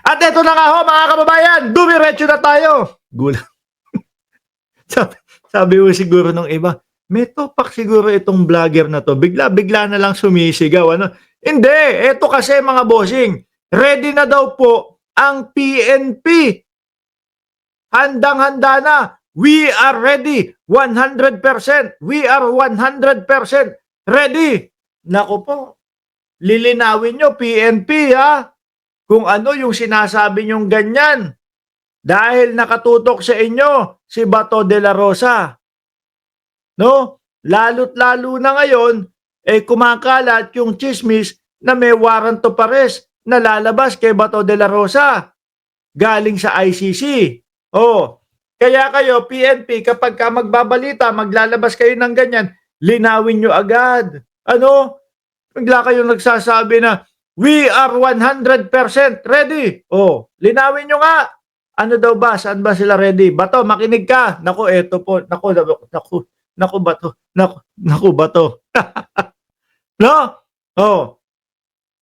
At eto na nga ho mga kababayan, dumiretso na tayo. Gulat. sabi ko siguro nung iba, may topak siguro itong vlogger na to. Bigla-bigla na lang sumisigaw. Ano? Hindi, eto kasi mga bossing, ready na daw po ang PNP. Handang-handa na. We are ready. 100%. We are 100% ready. Naku po, lilinawin nyo PNP ha. Kung ano yung sinasabi nyong ganyan. Dahil nakatutok sa inyo si Bato de la Rosa. No? Lalo't lalo na ngayon, kumakalat yung chismis na may warrant of arrest na lalabas kay Bato de la Rosa. Galing sa ICC. Oh, kaya kayo, PNP, kapag ka magbabalita, maglalabas kayo ng ganyan, linawin nyo agad. Ano? Bigla kayong nagsasabi na, we are 100% ready. Oh, linawin nyo nga. Ano daw ba? Saan ba sila ready? Bato, makinig ka. Naku, eto po. Naku, Bato. Naku, Bato. No? Oh.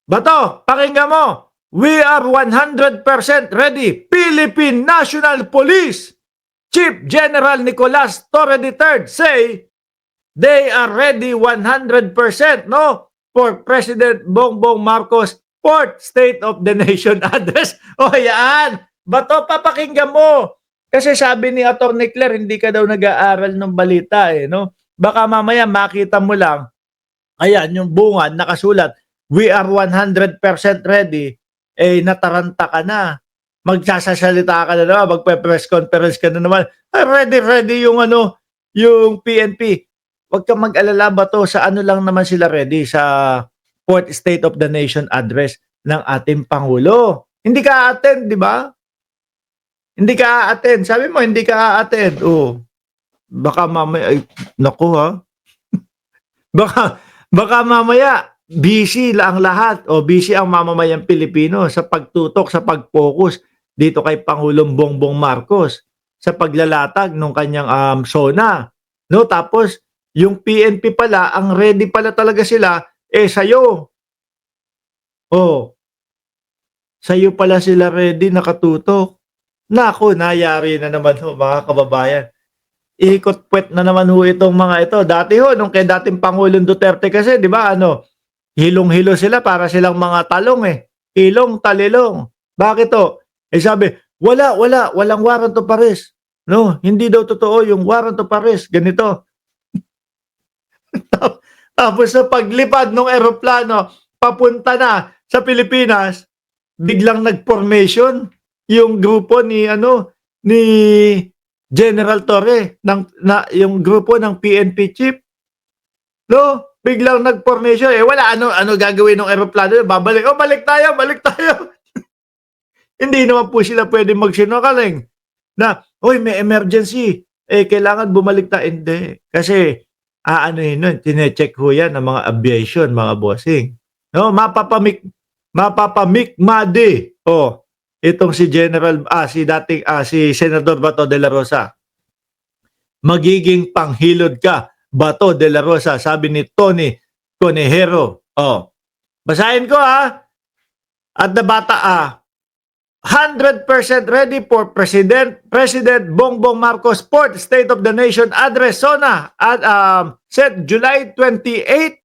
Bato, pakinggan mo. We are 100% ready. Philippine National Police Chief General Nicolas Torre III say they are ready 100%, no? For President Bongbong Marcos' 4th State of the Nation address. O yan, Bato, papakinggan mo. Kasi sabi ni Atty. Claire, hindi ka daw nag-aaral ng balita no? Baka mamaya makita mo lang, ayan, yung bungad, nakasulat, we are 100% ready, nataranta ka na. Magsasasalita ka na naman, magpe-press conference ka na naman. Ready yung yung PNP. Huwag kang mag-alala ba to, sa ano lang naman sila ready, sa 4th State of the Nation address ng ating Pangulo. Hindi ka a-attend, di ba? Hindi ka a-attend. Sabi mo, hindi ka a-attend. Oh. Baka mamaya, naku ha. Baka mamaya, busy ang lahat o busy ang mamamayang Pilipino sa pagtutok, sa pag-focus dito kay Pangulong Bongbong Marcos sa paglalatag ng kanyang SONA. No? Tapos, yung PNP pala, ang ready pala talaga sila, sa'yo. Oh, sa'yo pala sila ready, nakatutok. Naku, nayari na naman ho, mga kababayan. Ikot puwet na naman ho itong mga ito. Dati ho, nung kay dating Pangulong Duterte kasi, di ba, hilong-hilo sila para silang mga talong Hilong, talilong. Bakit to? Sabi, walang warrant of arrest. No, hindi daw totoo yung warrant of arrest. Ganito. Tapos sa paglipad ng eroplano, papunta na sa Pilipinas, biglang nag-formation yung grupo ni General Torre yung grupo ng PNP chief. No, biglang nag-formation wala ano gagawin ng eroplano, babalik. Balik tayo. Hindi naman po sila pwedeng magsinungaling na, "Hoy, may emergency. Kailangan bumalik ta." Hindi. Kasi tine-check ho yan ng mga aviation, mga bossing. No, mapapamikmadi. Oh, itong si si Senador Bato de la Rosa. Magiging panghilod ka, Bato de la Rosa, sabi ni Tony Conejero. Oh. Basahin ko At the bata 100% ready for President Bongbong Marcos' 4th State of the Nation address SONA at set July 28,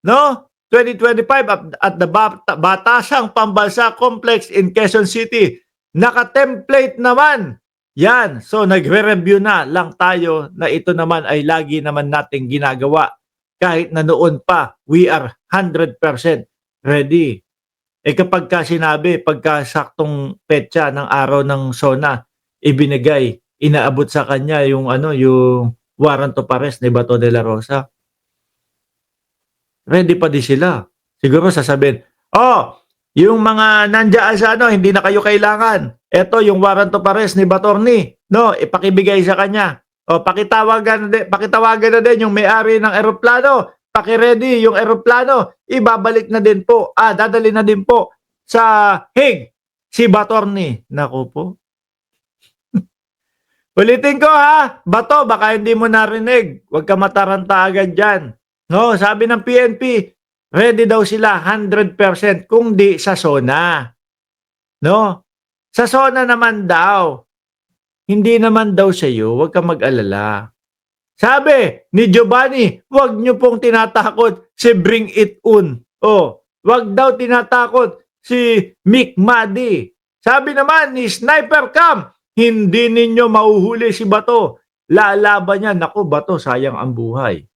no? 2025 at the Batasang Pambansa Complex in Quezon City. Naka-template naman. Yan. So nagre-review na lang tayo na ito naman ay lagi naman nating ginagawa. Kahit na noon pa, we are 100% ready. Kapag ka sinabi, pagka saktong petsa ng araw ng SONA, ibinigay, inaabot sa kanya yung warrant of arrest ni Bato de la Rosa. Ready pa din sila. Siguro sasabihin, yung mga nandiyan sa hindi na kayo kailangan. Ito yung warrant of arrest ni Batorni. No, ipakibigay sa kanya. Pakitawagan na din yung may-ari ng eroplano. Paki-ready yung eroplano. Ibabalik na din po. Dadali na din po sa Hague si Batorni. Naku po. Ulitin ko Bato, baka hindi mo narinig. Huwag ka mataranta agad dyan. No, sabi ng PNP, ready daw sila 100% kung di sa SONA. no? Sa SONA naman daw, hindi naman daw sa iyo, huwag kang mag-alala. Sabi ni Giovanni, huwag niyo pong tinatakot si Bring It On. Oh, huwag daw tinatakot si Mick Madi. Sabi naman ni Sniper Cam, hindi ninyo mauhuli si Bato. Lalaban yan. Naku, Bato, sayang ang buhay.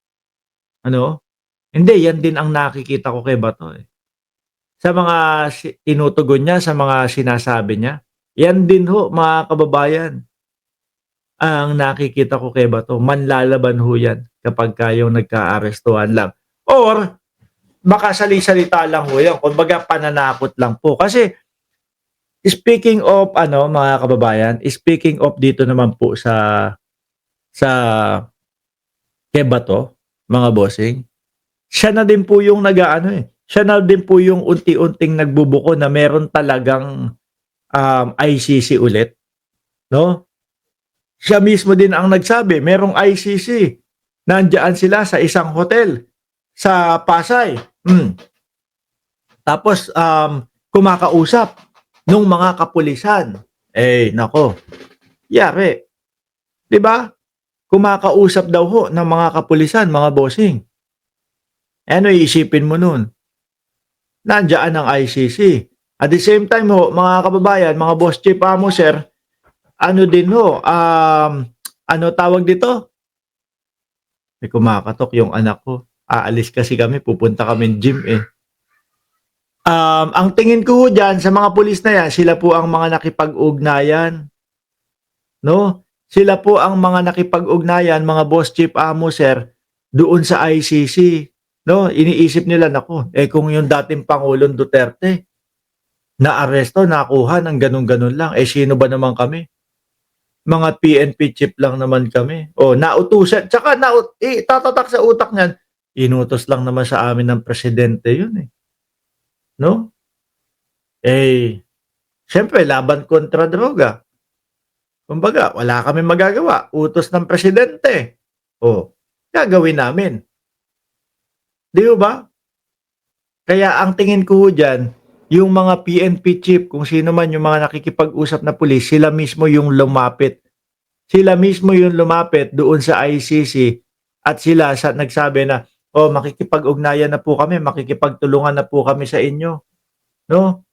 Ano? Hindi, yan din ang nakikita ko kay Bato. Sa mga tinutugon niya, sa mga sinasabi niya, yan din ho, mga kababayan, ang nakikita ko kay Bato. Manlalaban ho yan kapag kayong nagka-arestuhan lang. Or, baka sali-salita lang ho yan. Kumbaga, pananakot lang po. Kasi, speaking of, mga kababayan, speaking of dito naman po sa kay Bato, mga bossing, siya na din po yung siya na din po yung unti-unting nagbubuko na meron talagang ICC ulit, no? Siya mismo din ang nagsabi, merong ICC. Nandiyan sila sa isang hotel sa Pasay. Tapos kumakausap nung mga kapulisan. Nako. Yari. 'Di ba? Kumakausap daw ho ng mga kapulisan, mga bossing. Ano iisipin mo nun? Nandiyan ang ICC. At the same time ho, mga kababayan, mga boss chief amo sir, ano din ho, ano tawag dito? May kumakatok yung anak ko. Aalis kasi kami, pupunta kami gym eh. Ang tingin ko ho dyan, sa mga pulis na yan, sila po ang mga nakipag-ugnayan. No? Sila po ang mga nakipag-ugnayan, mga boss chief amo sir, doon sa ICC. No, iniisip nila, nako, kung yung dating Pangulong Duterte na-aresto, nakuha ng ganun-ganun lang, sino ba naman kami? Mga PNP chief lang naman kami. O, nautusan, tsaka tatatak sa utak niyan, inutos lang naman sa amin ng presidente yun eh. No? Siyempre, laban kontra droga. Kumbaga, wala kami magagawa. Utos ng presidente. O, gagawin namin. Di ba? Kaya ang tingin ko dyan, yung mga PNP chief, kung sino man yung mga nakikipag-usap na pulis, sila mismo yung lumapit. Sila mismo yung lumapit doon sa ICC at sila nagsabi na, makikipag-ugnayan na po kami, makikipagtulungan na po kami sa inyo. No?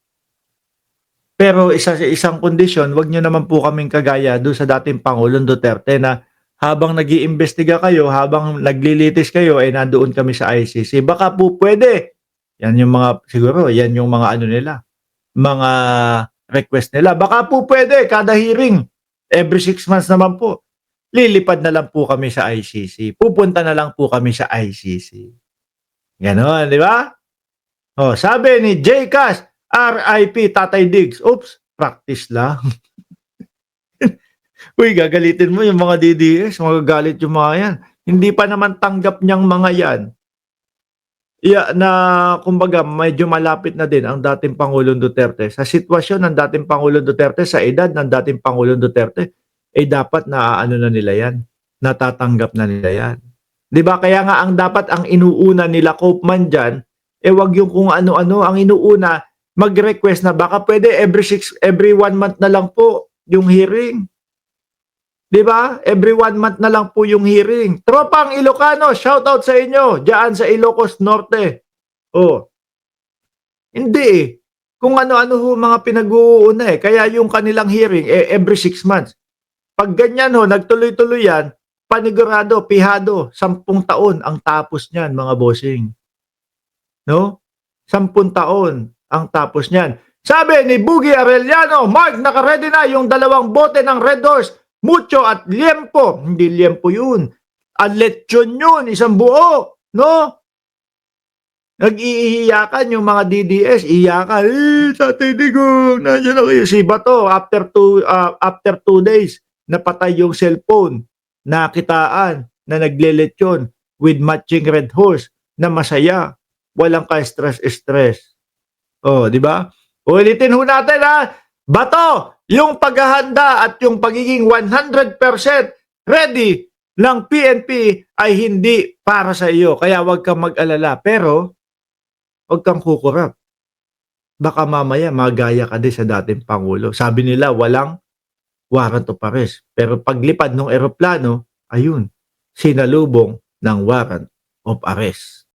Pero isang kondisyon, wag nyo naman po kaming kagaya doon sa dating Pangulong Duterte na habang nag-iimbestiga kayo, habang naglilitis kayo, nandoon kami sa ICC. Baka po pwede. Yan yung mga, siguro, yan yung mga nila, mga request nila. Baka po pwede, kada hearing, every 6 months naman po, lilipad na lang po kami sa ICC. Pupunta na lang po kami sa ICC. Ganon, di ba? Sabi ni J. Cass, RIP Tatay Diggs. Oops, practice lang. Uy, gagalitin mo yung mga DDS, magagalit yung mga yan. Hindi pa naman tanggap niyang mga yan. Na kumbaga medyo malapit na din ang dating Pangulong Duterte. Sa sitwasyon ng dating Pangulong Duterte, sa edad ng dating Pangulong Duterte, dapat na na nila yan. Natatanggap na nila yan. 'Di ba? Kaya nga ang dapat ang inuuna nila Koopman diyan, wag yung kung ano-ano ang inuuna, mag-request na baka pwede every 1 month na lang po yung hearing. 'Di ba? Every 1 month na lang po yung hearing. Tropang Ilocano, shout out sa inyo diyan sa Ilocos Norte. Hindi kung ano-ano ho mga pinag-uuna kaya yung kanilang hearing every 6 months. Pag ganyan nagtuloy-tuloy yan, panigurado, pihado, 10 taon ang tapos niyan, mga bossing. No? 10 taon ang tapos niyan. Sabi ni Boogie Arellano, Mark, naka-ready na yung 2 bote ng Red Horse, Mucho at Liempo. Hindi Liempo yun. Lechon yun, isang buo. No? Nag-iiyakan yung mga DDS. Iyakan. Tatay Digong, nandiyan na kayo. Si Bato, after 2 days, napatay yung cellphone. Nakitaan na nagle-lechon with matching Red Horse na masaya. Walang ka-stress-stress. Di ba? Ulitin ho natin Bato, yung paghahanda at yung pagiging 100% ready ng PNP ay hindi para sa iyo. Kaya wag kang mag-alala. Pero, wag kang kukurap. baka mamaya magaya ka din sa dating Pangulo. Sabi nila walang warrant of arrest. Pero paglipad ng eroplano, ayun, sinalubong ng warrant of arrest.